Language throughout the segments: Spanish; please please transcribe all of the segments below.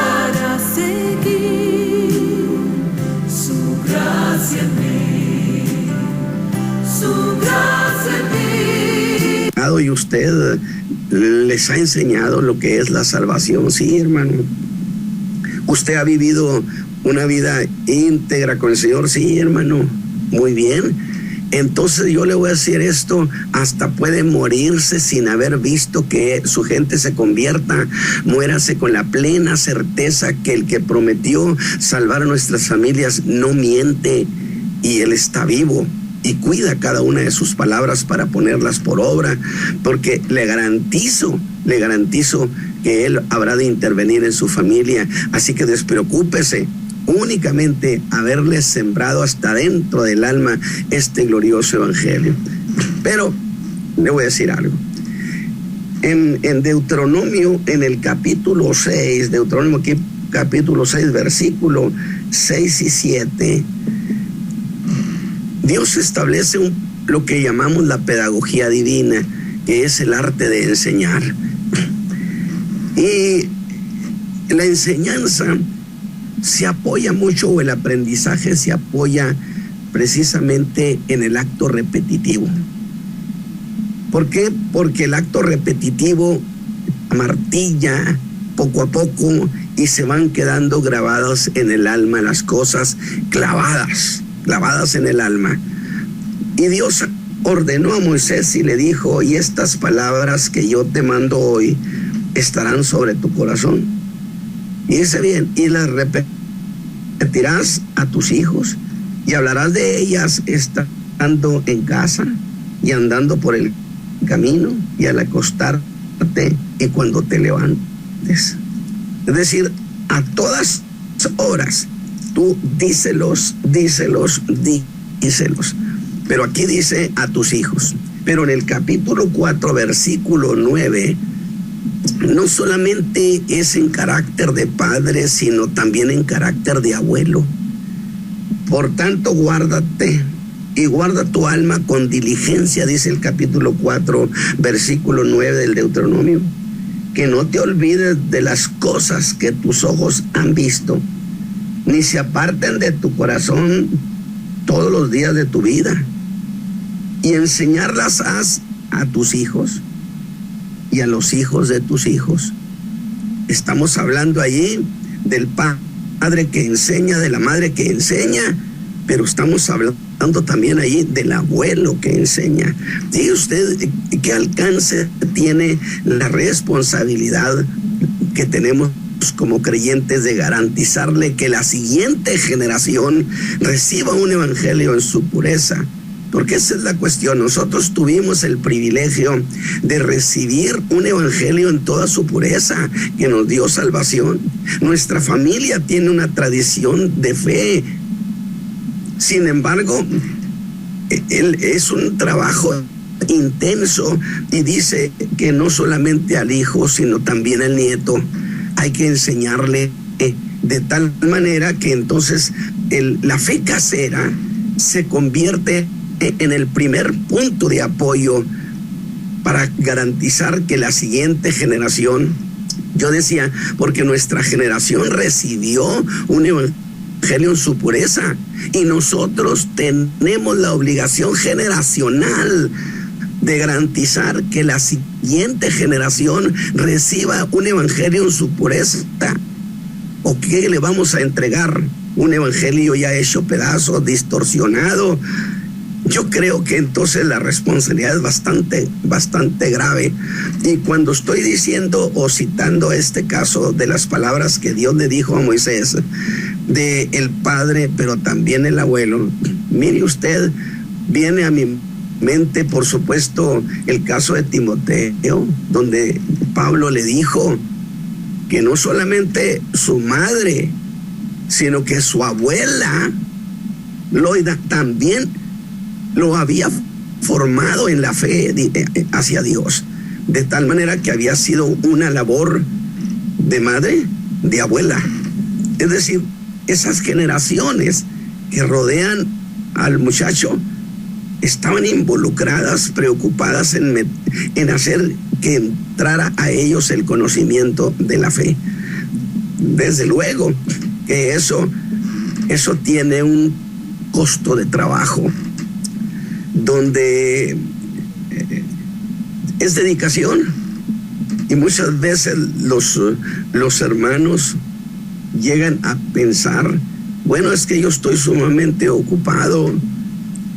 para seguir su gracia en mí, su gracia en mí. Y usted les ha enseñado lo que es la salvación. Sí, hermano. Usted ha vivido una vida íntegra con el Señor. Sí, hermano. Muy bien. Entonces yo le voy a decir esto, hasta puede morirse sin haber visto que su gente se convierta. Muérase con la plena certeza que el que prometió salvar a nuestras familias no miente, y Él está vivo y cuida cada una de sus palabras para ponerlas por obra, porque le garantizo que Él habrá de intervenir en su familia. Así que despreocúpese únicamente haberle sembrado hasta dentro del alma este glorioso evangelio. Pero le voy a decir algo. En Deuteronomio, en el capítulo 6, Deuteronomio capítulo 6, versículo 6 y 7, Dios establece lo que llamamos la pedagogía divina, que es el arte de enseñar. Y la enseñanza se apoya mucho, o el aprendizaje se apoya precisamente en el acto repetitivo. ¿Por qué? Porque el acto repetitivo martilla poco a poco y se van quedando grabadas en el alma las cosas, clavadas en el alma. Y Dios ordenó a Moisés y le dijo: y estas palabras que yo te mando hoy estarán sobre tu corazón. Y dice bien, y las repetirás a tus hijos, y hablarás de ellas estando en casa, y andando por el camino, y al acostarte, y cuando te levantes. Es decir, a todas horas, tú díselos. Pero aquí dice a tus hijos. Pero en el capítulo 4, versículo 9, no solamente es en carácter de padre, sino también en carácter de abuelo. Por tanto, guárdate y guarda tu alma con diligencia, dice el capítulo 4, versículo 9 del Deuteronomio, que no te olvides de las cosas que tus ojos han visto, ni se aparten de tu corazón todos los días de tu vida, y enseñarlas haz a tus hijos y a los hijos de tus hijos. Estamos hablando allí del padre que enseña, de la madre que enseña, pero estamos hablando también allí del abuelo que enseña. ¿Sí usted qué alcance tiene la responsabilidad que tenemos como creyentes de garantizarle que la siguiente generación reciba un evangelio en su pureza? Porque esa es la cuestión. Nosotros tuvimos el privilegio de recibir un evangelio en toda su pureza, que nos dio salvación. Nuestra familia tiene una tradición de fe. Sin embargo, es un trabajo intenso, y dice que no solamente al hijo, sino también al nieto hay que enseñarle de tal manera que entonces la fe casera se convierte en el primer punto de apoyo para garantizar que la siguiente generación, yo decía, porque nuestra generación recibió un evangelio en su pureza, y nosotros tenemos la obligación generacional de garantizar que la siguiente generación reciba un evangelio en su pureza. ¿O qué le vamos a entregar? ¿Un evangelio ya hecho pedazos, distorsionado? Yo creo que entonces la responsabilidad es bastante grave. Y cuando estoy diciendo o citando este caso de las palabras que Dios le dijo a Moisés, de el padre, pero también el abuelo, mire usted, viene a mi mente, por supuesto, el caso de Timoteo, donde Pablo le dijo que no solamente su madre, sino que su abuela también lo había formado en la fe hacia Dios, de tal manera que había sido una labor de madre, de abuela. Es decir, esas generaciones que rodean al muchacho estaban involucradas, preocupadas en hacer que entrara a ellos el conocimiento de la fe. Desde luego que eso tiene un costo de trabajo, donde es dedicación, y muchas veces los hermanos llegan a pensar, bueno, es que yo estoy sumamente ocupado,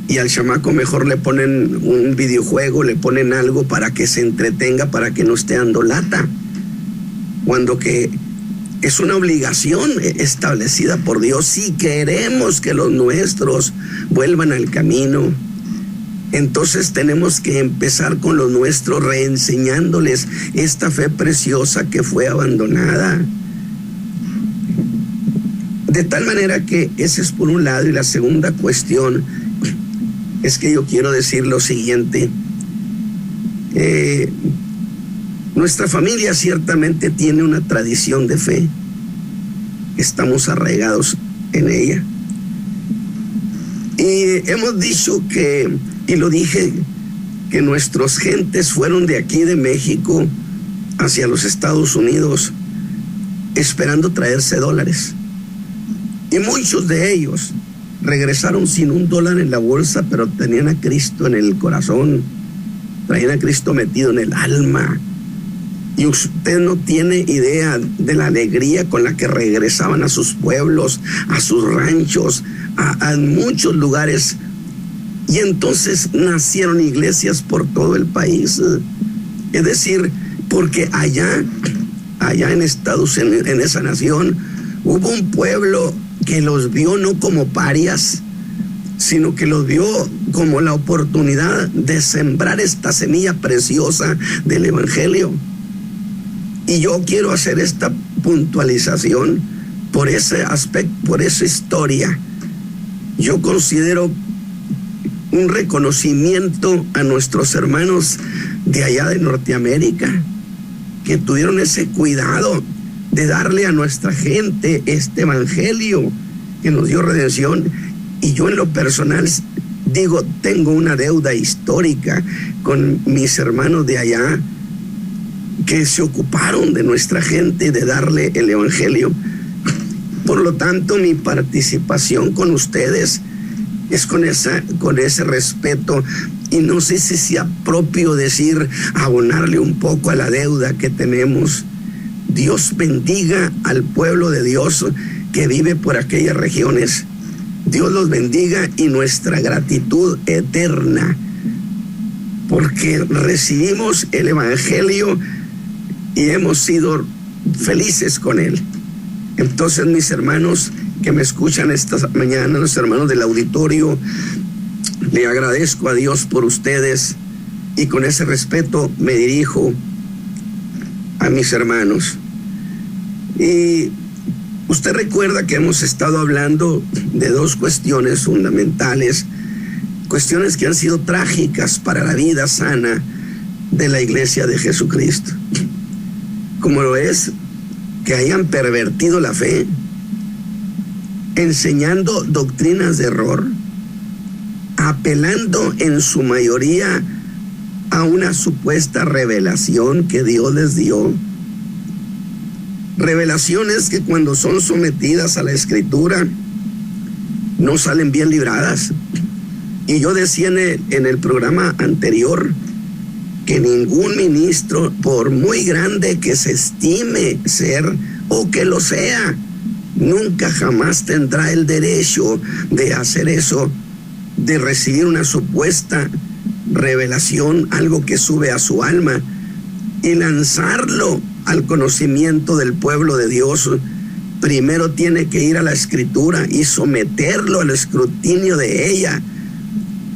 y al chamaco mejor le ponen un videojuego, le ponen algo para que se entretenga, para que no esté dando lata, cuando que es una obligación establecida por Dios. Si queremos que los nuestros vuelvan al camino, entonces tenemos que empezar con los nuestros, reenseñándoles esta fe preciosa que fue abandonada. De tal manera que ese es por un lado. Y la segunda cuestión es que yo quiero decir lo siguiente. Nuestra familia ciertamente tiene una tradición de fe. Estamos arraigados en ella. Y hemos dicho que, y lo dije, que nuestras gentes fueron de aquí de México hacia los Estados Unidos esperando traerse dólares. Y muchos de ellos regresaron sin $1 en la bolsa, pero tenían a Cristo en el corazón, traían a Cristo metido en el alma. Y usted no tiene idea de la alegría con la que regresaban a sus pueblos, a sus ranchos, a muchos lugares. Y entonces nacieron iglesias por todo el país. Es decir, porque allá en Estados Unidos, en esa nación, hubo un pueblo que los vio no como parias, sino que los vio como la oportunidad de sembrar esta semilla preciosa del Evangelio. Y yo quiero hacer esta puntualización por ese aspecto, por esa historia. Yo considero un reconocimiento a nuestros hermanos de allá de Norteamérica, que tuvieron ese cuidado de darle a nuestra gente este evangelio que nos dio redención. Y yo en lo personal digo, tengo una deuda histórica con mis hermanos de allá, que se ocuparon de nuestra gente, de darle el evangelio. Por lo tanto, mi participación con ustedes es con ese respeto, y no sé si sea propio decir, abonarle un poco a la deuda que tenemos. Dios bendiga al pueblo de Dios que vive por aquellas regiones. Dios los bendiga, y nuestra gratitud eterna, porque recibimos el evangelio y hemos sido felices con él. Entonces, mis hermanos que me escuchan esta mañana, los hermanos del auditorio, le agradezco a Dios por ustedes, y con ese respeto me dirijo a mis hermanos. Y usted recuerda que hemos estado hablando de dos cuestiones fundamentales, cuestiones que han sido trágicas para la vida sana de la Iglesia de Jesucristo, como lo es que hayan pervertido la fe, enseñando doctrinas de error, apelando en su mayoría a una supuesta revelación que Dios les dio. Revelaciones que, cuando son sometidas a la Escritura, no salen bien libradas. Y yo decía en el programa anterior que ningún ministro, por muy grande que se estime ser o que lo sea, nunca jamás tendrá el derecho de hacer eso, de recibir una supuesta revelación, algo que sube a su alma, y lanzarlo al conocimiento del pueblo de Dios. Primero tiene que ir a la Escritura y someterlo al escrutinio de ella.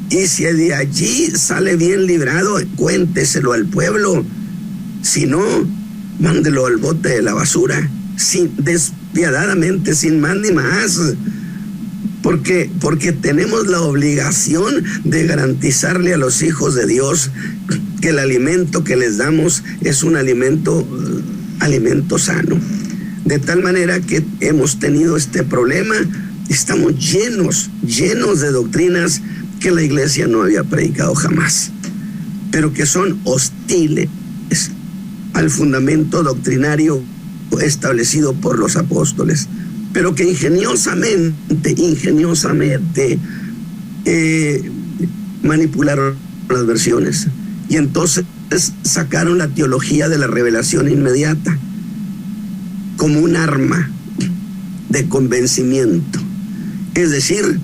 Y si de allí sale bien librado, cuénteselo al pueblo. Si no, mándelo al bote de la basura, despiadadamente, sin más ni más. Porque tenemos la obligación de garantizarle a los hijos de Dios que el alimento que les damos es un alimento sano. De tal manera que hemos tenido este problema, estamos llenos de doctrinas que la iglesia no había predicado jamás, pero que son hostiles al fundamento doctrinario establecido por los apóstoles, pero que ingeniosamente manipularon las versiones y entonces sacaron la teología de la revelación inmediata como un arma de convencimiento. Es decir,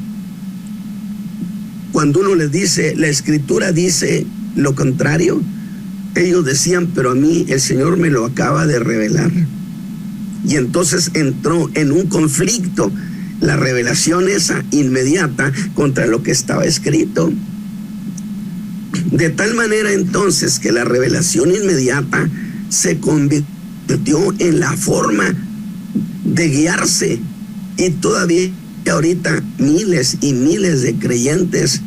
cuando uno les dice, la escritura dice lo contrario, ellos decían, pero a mí el Señor me lo acaba de revelar. Y entonces entró en un conflicto la revelación esa inmediata contra lo que estaba escrito. De tal manera entonces que la revelación inmediata se convirtió en la forma de guiarse, y todavía ahorita miles y miles de creyentes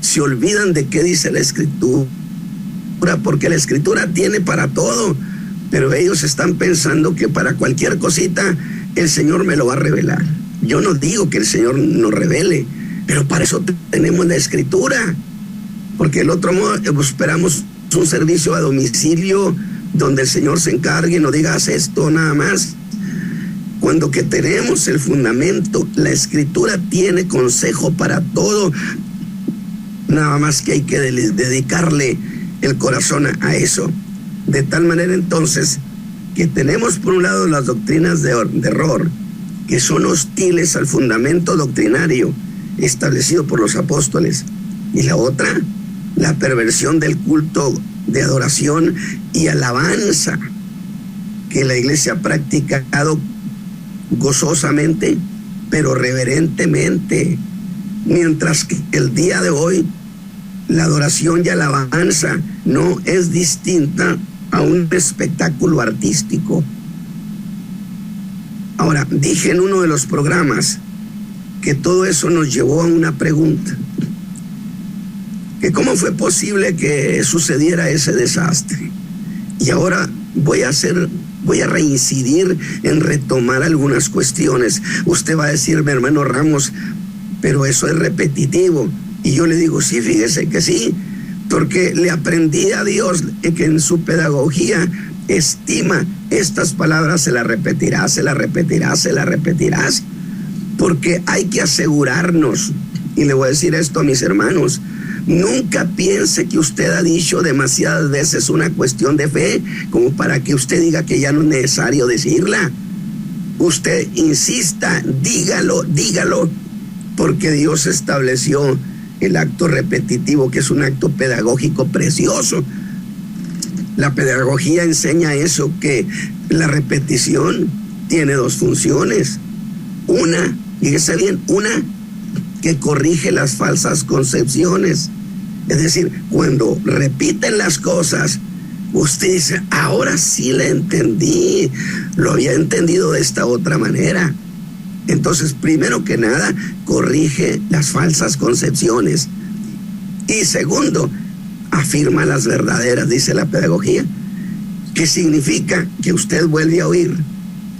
se olvidan de qué dice la escritura, porque la escritura tiene para todo, pero ellos están pensando que para cualquier cosita el Señor me lo va a revelar. Yo no digo que el Señor nos revele, pero para eso tenemos la escritura, porque el otro modo esperamos un servicio a domicilio donde el Señor se encargue y no diga haz esto nada más. Cuando que tenemos el fundamento, la escritura tiene consejo para todo, nada más que hay que dedicarle el corazón a eso. De tal manera entonces que tenemos por un lado las doctrinas de error, que son hostiles al fundamento doctrinario establecido por los apóstoles, y la otra, la perversión del culto de adoración y alabanza que la iglesia ha practicado gozosamente, pero reverentemente, mientras que el día de hoy la adoración y alabanza no es distinta a un espectáculo artístico. Ahora, dije en uno de los programas que todo eso nos llevó a una pregunta, que cómo fue posible que sucediera ese desastre. Y ahora voy a reincidir en retomar algunas cuestiones. Usted va a decir, mi hermano Ramos, pero eso es repetitivo. Y yo le digo, sí, fíjese que sí, porque le aprendí a Dios que en su pedagogía estima estas palabras, se las repetirás, porque hay que asegurarnos, y le voy a decir esto a mis hermanos, nunca piense que usted ha dicho demasiadas veces una cuestión de fe como para que usted diga que ya no es necesario decirla. Usted insista, dígalo, porque Dios estableció el acto repetitivo, que es un acto pedagógico precioso. La pedagogía enseña eso, que la repetición tiene dos funciones. Una, fíjese bien, una que corrige las falsas concepciones. Es decir, cuando repiten las cosas, usted dice, ahora sí la entendí, lo había entendido de esta otra manera. Entonces, primero que nada, corrige las falsas concepciones. Y segundo, afirma las verdaderas, dice la pedagogía, que significa que usted vuelve a oír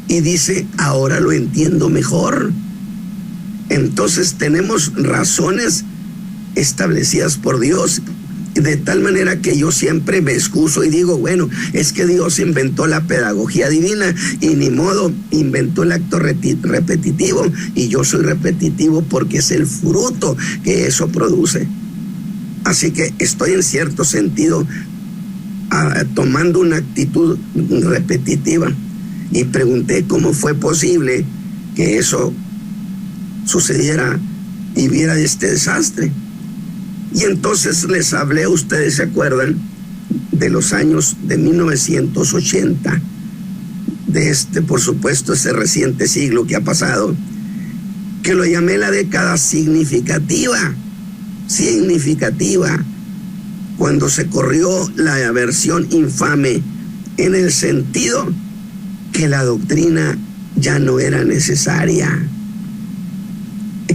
y dice, ahora lo entiendo mejor. Entonces tenemos razones establecidas por Dios, de tal manera que yo siempre me excuso y digo, bueno, es que Dios inventó la pedagogía divina y ni modo, inventó el acto repetitivo, y yo soy repetitivo porque es el fruto que eso produce. Así que estoy en cierto sentido tomando una actitud repetitiva, y pregunté cómo fue posible que eso sucediera y viera este desastre. Y entonces les hablé, ustedes se acuerdan, de los años de 1980, de por supuesto, ese reciente siglo que ha pasado, que lo llamé la década significativa, cuando se corrió la versión infame, en el sentido que la doctrina ya no era necesaria,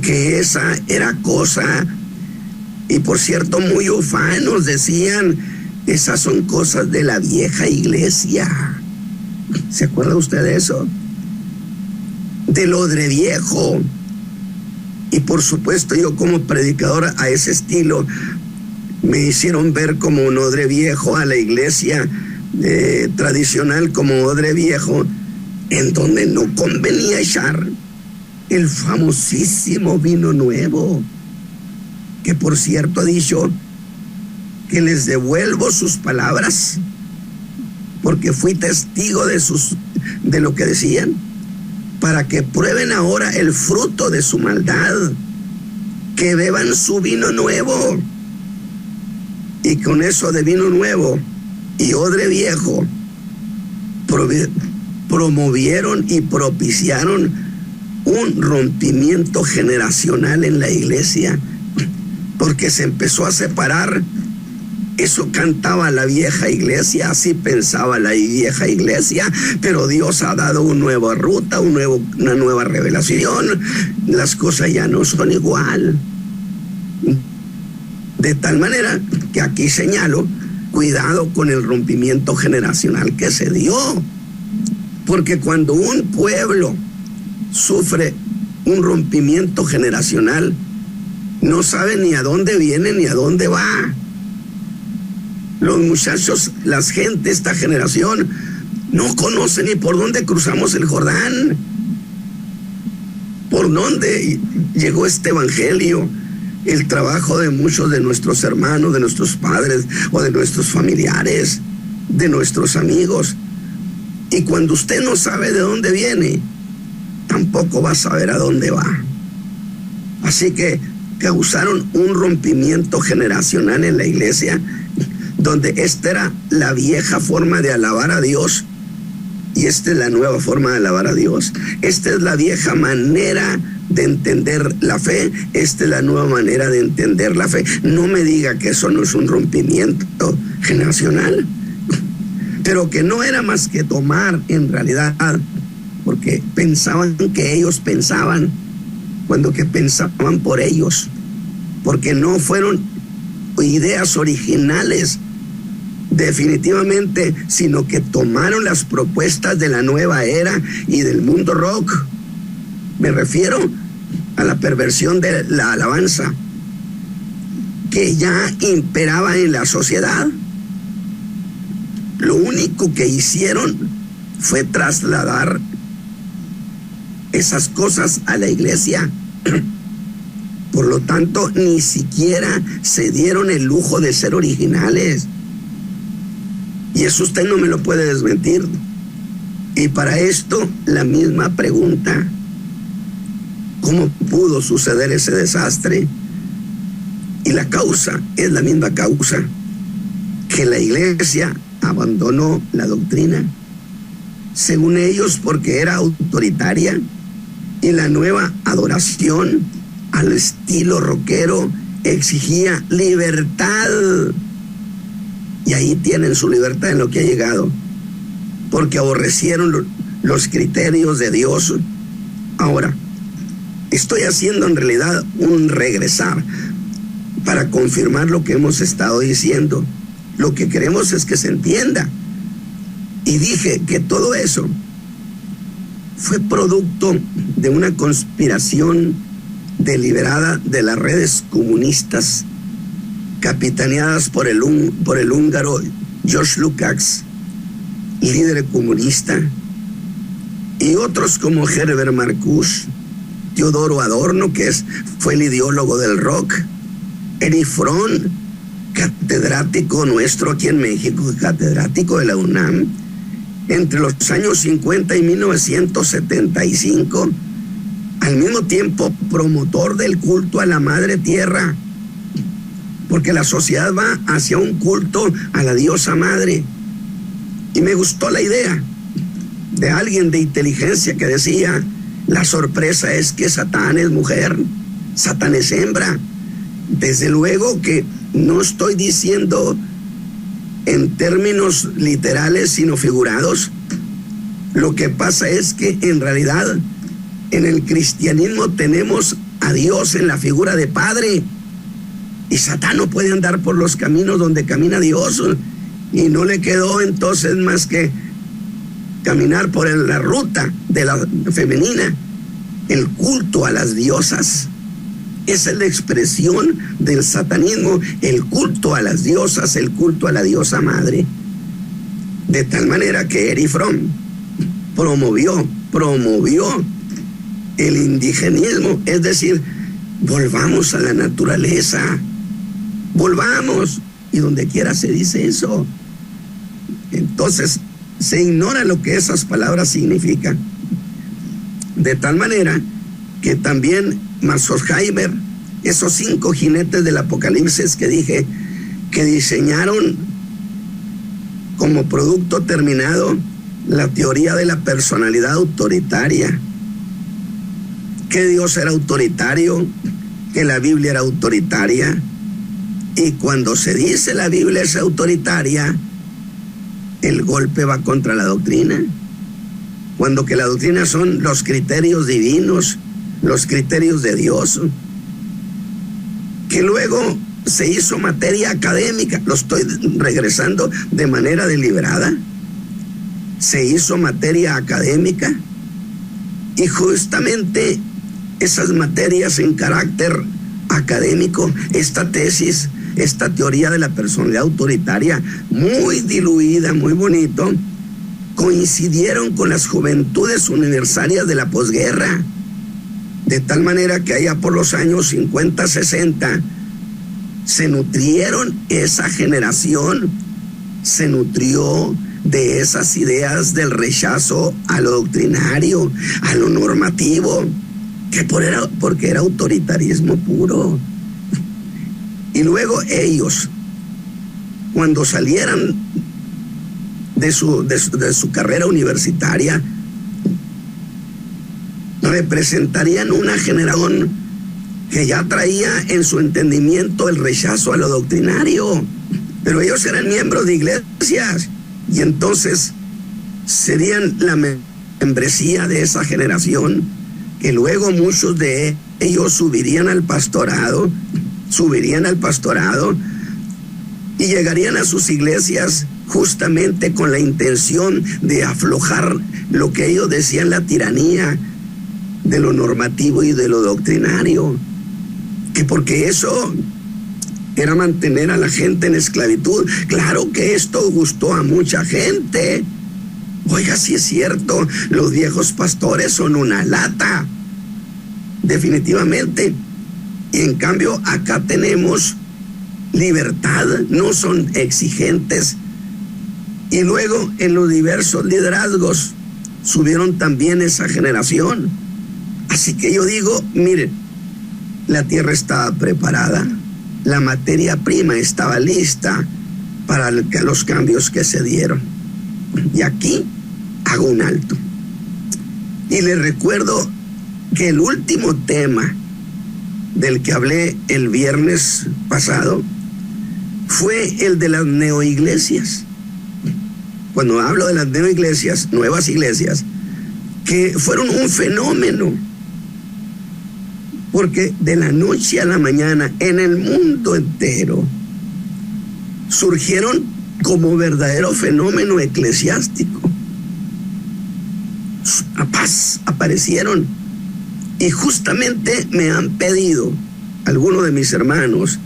que esa era cosa. Y por cierto, muy ufanos decían, esas son cosas de la vieja iglesia. ¿Se acuerda usted de eso? Del odre viejo. Y por supuesto yo como predicador a ese estilo me hicieron ver como un odre viejo a la iglesia tradicional, como odre viejo, en donde no convenía echar el famosísimo vino nuevo, que por cierto ha dicho que les devuelvo sus palabras, porque fui testigo de lo que decían, para que prueben ahora el fruto de su maldad, que beban su vino nuevo. Y con eso de vino nuevo y odre viejo, promovieron y propiciaron un rompimiento generacional en la iglesia, porque se empezó a separar. Eso cantaba la vieja iglesia, así pensaba la vieja iglesia, pero Dios ha dado una nueva ruta, una nueva revelación. Las cosas ya no son igual. De tal manera que aquí señalo, cuidado con el rompimiento generacional que se dio. Porque cuando un pueblo sufre un rompimiento generacional, no sabe ni a dónde viene ni a dónde va. Los muchachos, las gentes, esta generación, no conocen ni por dónde cruzamos el Jordán, por dónde llegó este evangelio, el trabajo de muchos de nuestros hermanos, de nuestros padres o de nuestros familiares, de nuestros amigos. Y cuando usted no sabe de dónde viene, tampoco va a saber a dónde va. Así que causaron un rompimiento generacional en la iglesia, donde esta era la vieja forma de alabar a Dios y esta es la nueva forma de alabar a Dios. Esta es la vieja manera de entender la fe, esta es la nueva manera de entender la fe. No me diga que eso no es un rompimiento generacional, pero que no era más que tomar en realidad, porque pensaban que ellos pensaban, cuando que pensaban por ellos, porque no fueron ideas originales definitivamente, sino que tomaron las propuestas de la nueva era y del mundo rock. Me refiero a la perversión de la alabanza que ya imperaba en la sociedad. Lo único que hicieron fue trasladar esas cosas a la iglesia. Por lo tanto, ni siquiera se dieron el lujo de ser originales. Y eso usted no me lo puede desmentir. Y para esto, la misma pregunta: ¿cómo pudo suceder ese desastre? Y la causa es la misma causa, que la iglesia abandonó la doctrina, según ellos, porque era autoritaria, y la nueva adoración al estilo rockero exigía libertad. Y ahí tienen su libertad en lo que ha llegado, porque aborrecieron los criterios de Dios. Ahora, estoy haciendo en realidad un regresar para confirmar lo que hemos estado diciendo. Lo que queremos es que se entienda. Y dije que todo eso fue producto de una conspiración deliberada de las redes comunistas, capitaneadas por el húngaro George Lukács, líder comunista, y otros como Herbert Marcuse, Teodoro Adorno, que fue el ideólogo del rock, Erich Fromm, catedrático nuestro aquí en México, catedrático de la UNAM, entre los años 50 y 1975, al mismo tiempo promotor del culto a la Madre Tierra, porque la sociedad va hacia un culto a la diosa madre. Y me gustó la idea de alguien de inteligencia que decía: la sorpresa es que Satán es mujer, Satán es hembra. Desde luego que no estoy diciendo en términos literales, sino figurados. Lo que pasa es que en realidad en el cristianismo tenemos a Dios en la figura de Padre, y Satán no puede andar por los caminos donde camina Dios, y no le quedó entonces más que caminar por la ruta de la femenina, el culto a las diosas. Esa es la expresión del satanismo, el culto a las diosas, el culto a la diosa madre. De tal manera que Erich Fromm promovió el indigenismo, es decir, volvamos a la naturaleza, volvamos, y donde quiera se dice eso. Entonces se ignora lo que esas palabras significan. De tal manera que también Max Horkheimer, esos 5 jinetes del Apocalipsis que dije, que diseñaron como producto terminado la teoría de la personalidad autoritaria, que Dios era autoritario, que la Biblia era autoritaria, y cuando se dice la Biblia es autoritaria, el golpe va contra la doctrina, cuando que la doctrina son los criterios divinos, los criterios de Dios, que luego se hizo materia académica. Lo estoy regresando de manera deliberada. Se hizo materia académica, y justamente esas materias en carácter académico, esta tesis, esta teoría de la personalidad autoritaria, muy diluida, muy bonito, coincidieron con las juventudes universitarias de la posguerra, de tal manera que allá por los años 50, 60, se nutrieron, esa generación se nutrió de esas ideas del rechazo a lo doctrinario, a lo normativo, porque era autoritarismo puro. Y luego ellos, cuando salieran de su carrera universitaria, representarían una generación que ya traía en su entendimiento el rechazo a lo doctrinario, pero ellos eran miembros de iglesias, y entonces serían la membresía de esa generación, que luego muchos de ellos subirían al pastorado y llegarían a sus iglesias justamente con la intención de aflojar lo que ellos decían la tiranía de lo normativo y de lo doctrinario, que porque eso era mantener a la gente en esclavitud. Claro que esto gustó a mucha gente. Oiga, sí es cierto, los viejos pastores son una lata, definitivamente. Y en cambio acá tenemos libertad, no son exigentes. Y luego en los diversos liderazgos subieron también esa generación. Así que yo digo, miren, la tierra estaba preparada, la materia prima estaba lista para los cambios que se dieron. Y aquí hago un alto. Y les recuerdo que el último tema del que hablé el viernes pasado fue el de las neoiglesias. Cuando hablo de las neoiglesias, nuevas iglesias, que fueron un fenómeno, porque de la noche a la mañana en el mundo entero surgieron como verdadero fenómeno eclesiástico. Aparecieron, y justamente me han pedido algunos de mis hermanos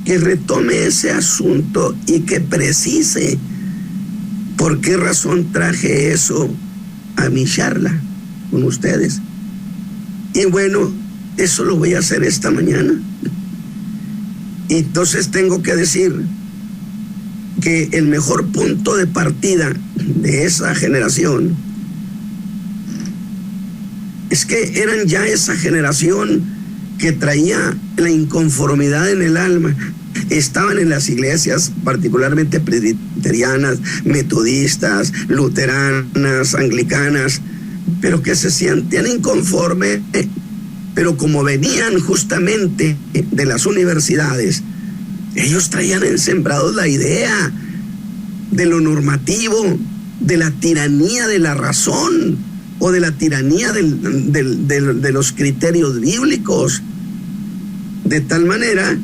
que retome ese asunto y que precise por qué razón traje eso a mi charla con ustedes. Y bueno, eso lo voy a hacer esta mañana. Y entonces tengo que decir que el mejor punto de partida de esa generación es que eran ya esa generación que traía la inconformidad en el alma. Estaban en las iglesias, particularmente presbiterianas, metodistas, luteranas, anglicanas, pero que se sentían inconformes, pero como venían justamente de las universidades, ellos traían ensembrados la idea de lo normativo, de la tiranía de la razón, o de la tiranía de los criterios bíblicos, de tal manera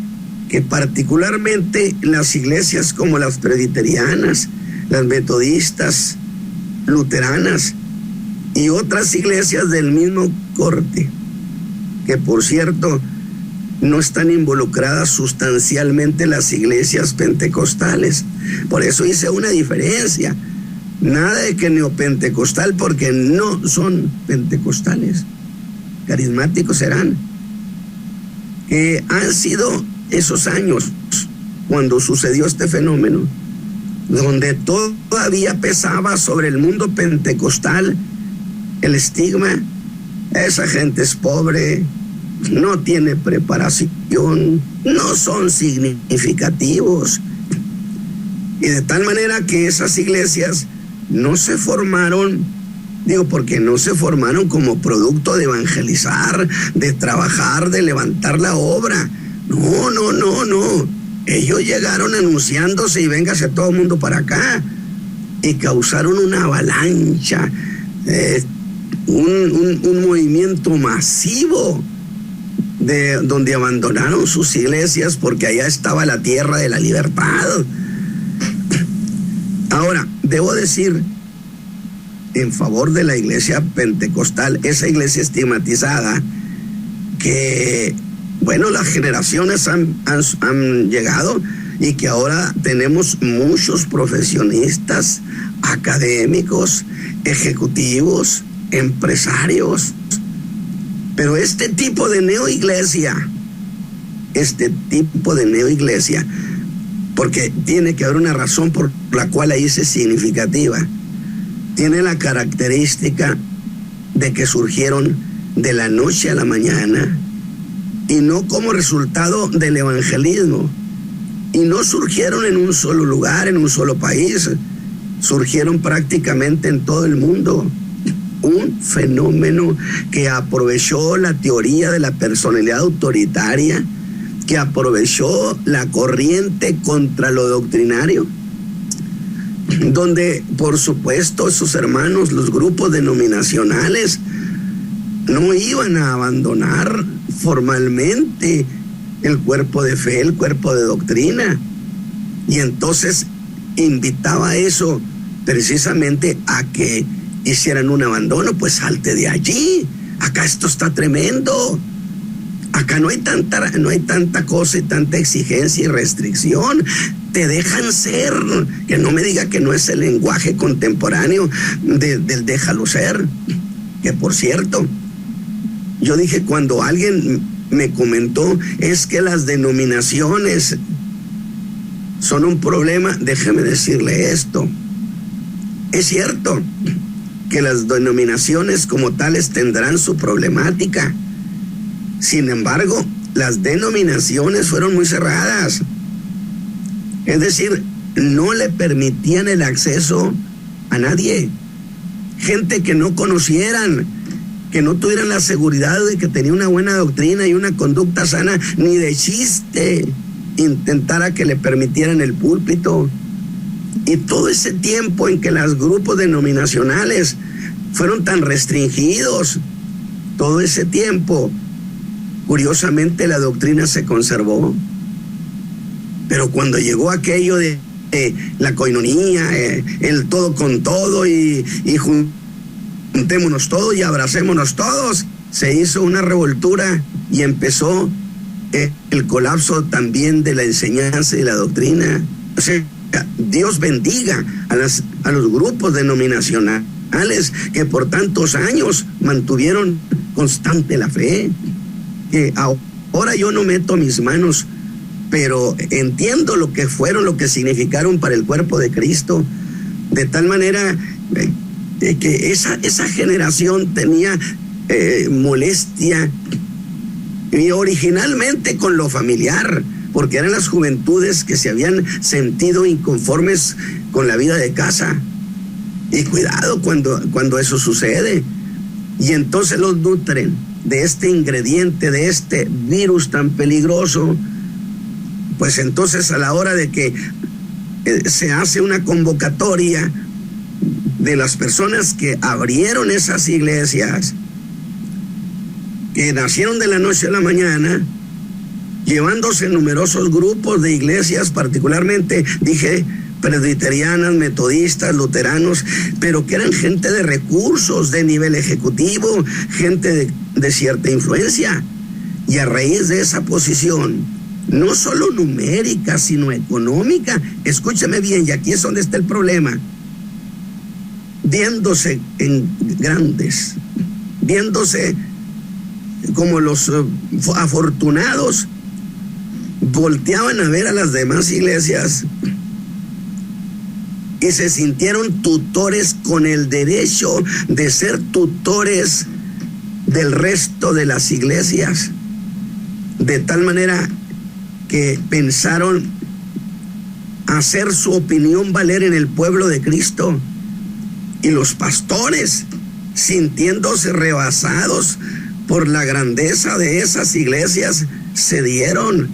que particularmente las iglesias como las presbiterianas, las metodistas, luteranas y otras iglesias del mismo corte, que por cierto no están involucradas sustancialmente las iglesias pentecostales. Por eso hice una diferencia. Nada de que neopentecostal, porque no son pentecostales. Carismáticos serán. Que han sido esos años cuando sucedió este fenómeno, donde todavía pesaba sobre el mundo pentecostal el estigma. Esa gente es pobre, no tiene preparación, no son significativos. Y de tal manera que esas iglesias no se formaron, porque no se formaron como producto de evangelizar, de trabajar, de levantar la obra. No. Ellos llegaron anunciándose y véngase todo el mundo para acá. Y causaron una avalancha, un movimiento masivo donde abandonaron sus iglesias porque allá estaba la tierra de la libertad. Ahora, debo decir en favor de la iglesia pentecostal, esa iglesia estigmatizada, que las generaciones han llegado y que ahora tenemos muchos profesionistas, académicos, ejecutivos, empresarios. Pero este tipo de neoiglesia, porque tiene que haber una razón por la cual ahí es significativa, tiene la característica de que surgieron de la noche a la mañana y no como resultado del evangelismo, y no surgieron en un solo lugar, en un solo país, surgieron prácticamente en todo el mundo. Un fenómeno que aprovechó la teoría de la personalidad autoritaria, que aprovechó la corriente contra lo doctrinario, donde por supuesto esos hermanos, los grupos denominacionales, no iban a abandonar formalmente el cuerpo de fe, el cuerpo de doctrina. Y entonces invitaba a eso precisamente a que hicieran un abandono. Pues salte de allí, acá esto está tremendo, acá no hay tanta cosa y tanta exigencia y restricción, te dejan ser. Que no me diga que no es el lenguaje contemporáneo del déjalo ser. Que por cierto, yo dije, cuando alguien me comentó, es que las denominaciones son un problema, déjeme decirle esto. Es cierto que las denominaciones como tales tendrán su problemática. Sin embargo, las denominaciones fueron muy cerradas. Es decir, no le permitían el acceso a nadie. Gente que no conocieran, que no tuvieran la seguridad de que tenía una buena doctrina y una conducta sana, ni de chiste intentara que le permitieran el púlpito. Y todo ese tiempo en que los grupos denominacionales fueron tan restringidos, todo ese tiempo, curiosamente la doctrina se conservó. Pero cuando llegó aquello de la coinonía, el todo con todo y juntémonos todos y abracémonos todos, se hizo una revoltura y empezó el colapso también de la enseñanza y la doctrina. O sea, Dios bendiga a los grupos denominacionales que por tantos años mantuvieron constante la fe. Que ahora yo no meto mis manos, pero entiendo lo que fueron, lo que significaron para el cuerpo de Cristo, de tal manera que esa generación tenía molestia, y originalmente con lo familiar, porque eran las juventudes que se habían sentido inconformes con la vida de casa. Y cuidado cuando eso sucede. Y entonces los nutren de este ingrediente, de este virus tan peligroso. Pues entonces, a la hora de que se hace una convocatoria de las personas que abrieron esas iglesias, que nacieron de la noche a la mañana, llevándose numerosos grupos de iglesias, particularmente, dije, presbiterianas, metodistas, luteranos, pero que eran gente de recursos, de nivel ejecutivo, gente de cierta influencia. Y a raíz de esa posición, no solo numérica, sino económica, escúcheme bien, y aquí es donde está el problema, viéndose en grandes, viéndose como los afortunados, volteaban a ver a las demás iglesias y se sintieron tutores con el derecho de ser tutores del resto de las iglesias, de tal manera que pensaron hacer su opinión valer en el pueblo de Cristo, y los pastores, sintiéndose rebasados por la grandeza de esas iglesias, cedieron,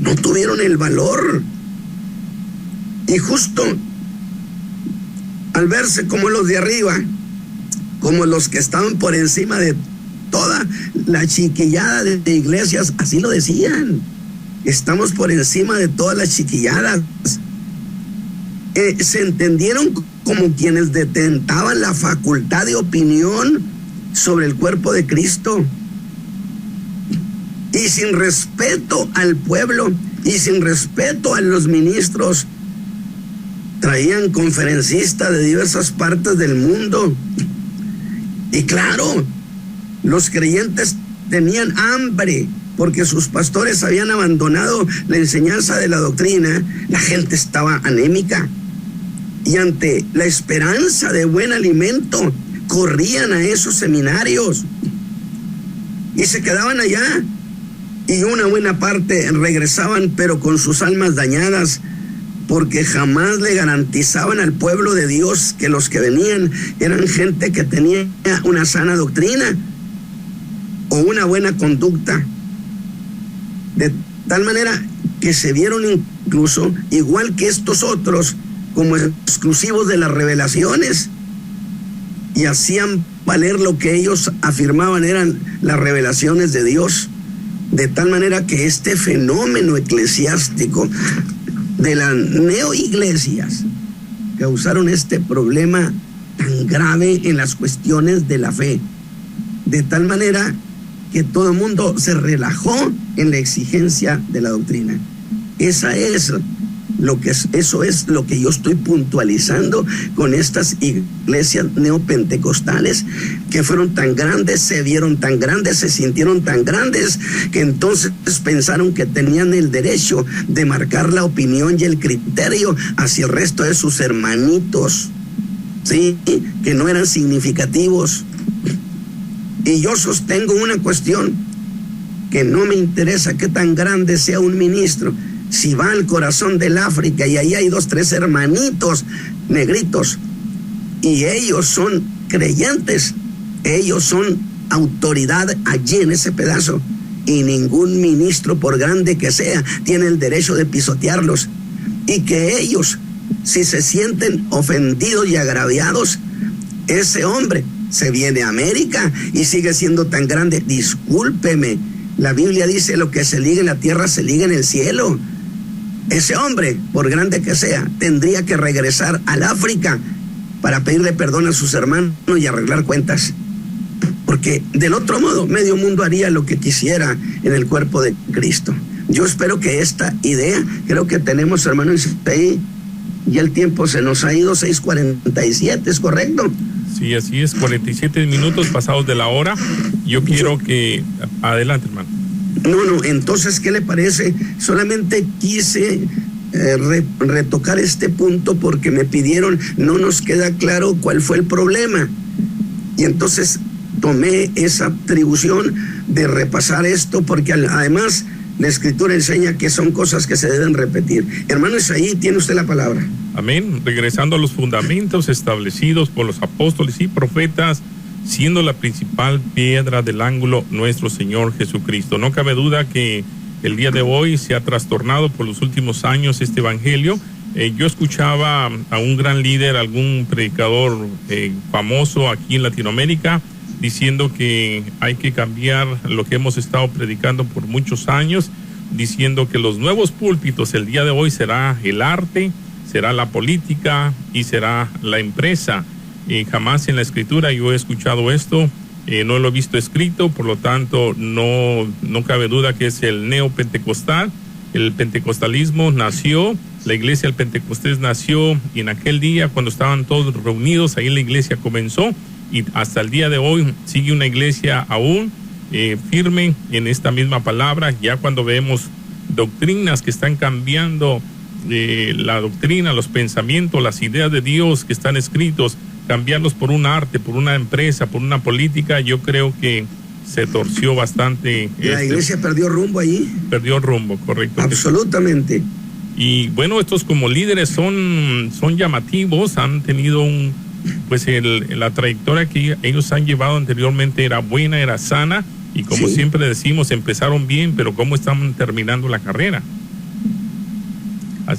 no tuvieron el valor. Y justo al verse como los de arriba, como los que estaban por encima de toda la chiquillada de iglesias, así lo decían, estamos por encima de todas las chiquilladas, se entendieron como quienes detentaban la facultad de opinión sobre el cuerpo de Cristo, y sin respeto al pueblo y sin respeto a los ministros, traían conferencistas de diversas partes del mundo. Y claro, los creyentes tenían hambre porque sus pastores habían abandonado la enseñanza de la doctrina. La gente estaba anémica, y ante la esperanza de buen alimento corrían a esos seminarios y se quedaban allá, y una buena parte regresaban, pero con sus almas dañadas, porque jamás le garantizaban al pueblo de Dios que los que venían eran gente que tenía una sana doctrina o una buena conducta, de tal manera que se vieron incluso, igual que estos otros, como exclusivos de las revelaciones, y hacían valer lo que ellos afirmaban eran las revelaciones de Dios, de tal manera que este fenómeno eclesiástico de las neoiglesias causaron este problema tan grave en las cuestiones de la fe, de tal manera que todo el mundo se relajó en la exigencia de la doctrina. Eso es lo que yo estoy puntualizando con estas iglesias neopentecostales, que fueron tan grandes, se vieron tan grandes, se sintieron tan grandes, que entonces pensaron que tenían el derecho de marcar la opinión y el criterio hacia el resto de sus hermanitos, ¿sí?, que no eran significativos. Y yo sostengo una cuestión, que no me interesa qué tan grande sea un ministro. Si va al corazón del África y ahí hay 2, 3 hermanitos negritos y ellos son creyentes, ellos son autoridad allí en ese pedazo, y ningún ministro, por grande que sea, tiene el derecho de pisotearlos. Y que ellos, si se sienten ofendidos y agraviados, ese hombre se viene a América y sigue siendo tan grande. Discúlpeme, la Biblia dice: lo que se liga en la tierra se liga en el cielo. Ese hombre, por grande que sea, tendría que regresar al África para pedirle perdón a sus hermanos y arreglar cuentas, porque del otro modo medio mundo haría lo que quisiera en el cuerpo de Cristo. Yo espero que esta idea, creo que tenemos, hermanos, ahí ya el tiempo se nos ha ido, 6:47, ¿es correcto? Sí, así es, 47 minutos pasados de la hora. Yo quiero que... Adelante, hermano. No, entonces, ¿qué le parece? Solamente quise retocar este punto porque me pidieron, no nos queda claro cuál fue el problema. Y entonces tomé esa atribución de repasar esto, porque además la Escritura enseña que son cosas que se deben repetir. Hermano Isaí, tiene usted la palabra. Amén. Regresando a los fundamentos establecidos por los apóstoles y profetas, siendo la principal piedra del ángulo nuestro Señor Jesucristo. No cabe duda que el día de hoy se ha trastornado por los últimos años este evangelio. Yo escuchaba a un gran líder, algún predicador famoso aquí en Latinoamérica, diciendo que hay que cambiar lo que hemos estado predicando por muchos años, diciendo que los nuevos púlpitos el día de hoy será el arte, será la política y será la empresa. Jamás en la Escritura yo he escuchado esto, no lo he visto escrito, por lo tanto no cabe duda que es el neopentecostal. El pentecostalismo nació, la iglesia del Pentecostés nació, y en aquel día cuando estaban todos reunidos, ahí la iglesia comenzó, y hasta el día de hoy sigue una iglesia aún firme en esta misma palabra. Ya cuando vemos doctrinas que están cambiando, la doctrina, los pensamientos, las ideas de Dios que están escritos, cambiarlos por un arte, por una empresa, por una política, yo creo que se torció bastante. La iglesia perdió rumbo allí. Perdió rumbo, correcto. Absolutamente. Y bueno, estos como líderes son llamativos, han tenido la trayectoria que ellos han llevado anteriormente era buena, era sana, y como siempre decimos, empezaron bien, pero ¿cómo están terminando la carrera?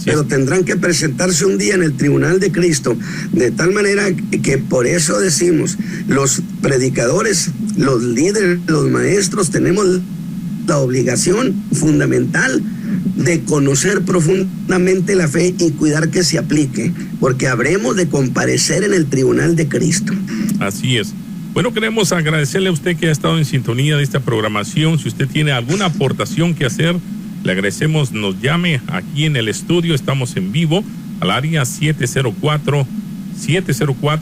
Pero tendrán que presentarse un día en el tribunal de Cristo, de tal manera que por eso decimos, los predicadores, los líderes, los maestros, tenemos la obligación fundamental de conocer profundamente la fe y cuidar que se aplique, porque habremos de comparecer en el tribunal de Cristo. Así es. Bueno, queremos agradecerle a usted que ha estado en sintonía de esta programación. Si usted tiene alguna aportación que hacer, le agradecemos, nos llame aquí en el estudio, estamos en vivo, al área 704,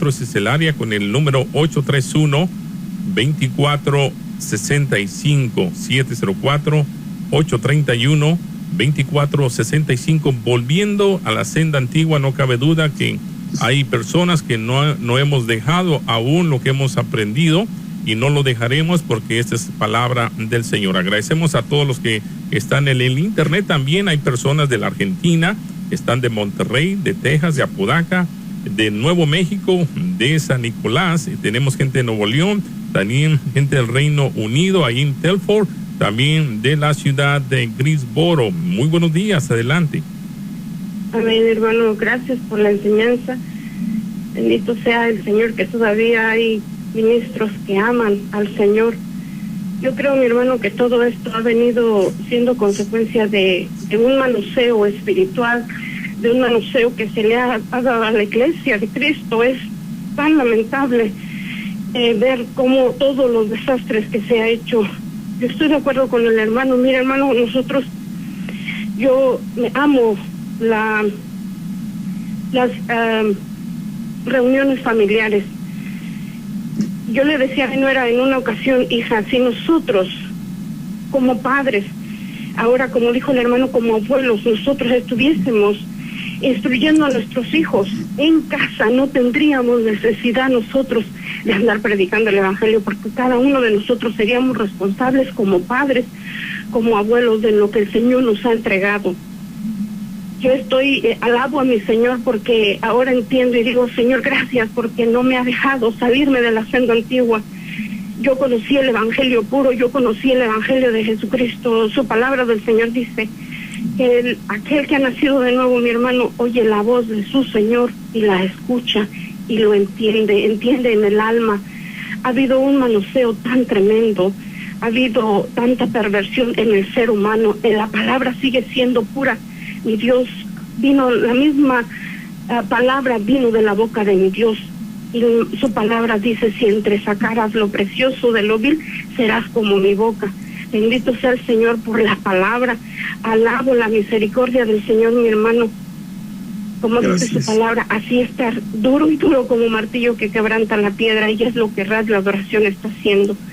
ese es el área con el número 831-2465, 704-831-2465. Volviendo a la senda antigua, no cabe duda que hay personas que no hemos dejado aún lo que hemos aprendido, y no lo dejaremos porque esta es palabra del Señor. Agradecemos a todos los que están en el internet. También hay personas de la Argentina, están de Monterrey, de Texas, de Apodaca, de Nuevo México, de San Nicolás. Tenemos gente de Nuevo León, también gente del Reino Unido, ahí en Telford, también de la ciudad de Greensboro. Muy buenos días, adelante. Amén, hermano, gracias por la enseñanza. Bendito sea el Señor, que todavía hay ministros que aman al Señor. Yo creo, mi hermano, que todo esto ha venido siendo consecuencia de un manoseo espiritual, de un manoseo que se le ha dado a la iglesia de Cristo. Es tan lamentable ver cómo todos los desastres que se ha hecho. Yo estoy de acuerdo con el hermano. Mira, hermano, yo me amo las reuniones familiares. Yo le decía a mi nuera en una ocasión, hija, si nosotros como padres, ahora como dijo el hermano, como abuelos, nosotros estuviésemos instruyendo a nuestros hijos en casa, no tendríamos necesidad nosotros de andar predicando el evangelio, porque cada uno de nosotros seríamos responsables como padres, como abuelos de lo que el Señor nos ha entregado. Yo alabo a mi Señor porque ahora entiendo y digo, Señor, gracias porque no me ha dejado salirme de la senda antigua. Yo conocí el evangelio puro, yo conocí el evangelio de Jesucristo. Su palabra del Señor dice que aquel que ha nacido de nuevo, mi hermano, oye la voz de su Señor y la escucha y lo entiende en el alma. Ha habido un manoseo tan tremendo, ha habido tanta perversión en el ser humano. La palabra sigue siendo pura. Mi Dios vino, la misma palabra vino de la boca de mi Dios, y su palabra dice, si entresacaras lo precioso de lo vil, serás como mi boca. Bendito sea el Señor por la palabra. Alabo la misericordia del Señor, mi hermano. Como dice su palabra, así estar duro y duro como martillo que quebranta la piedra, y es lo que Radio Adoración está haciendo.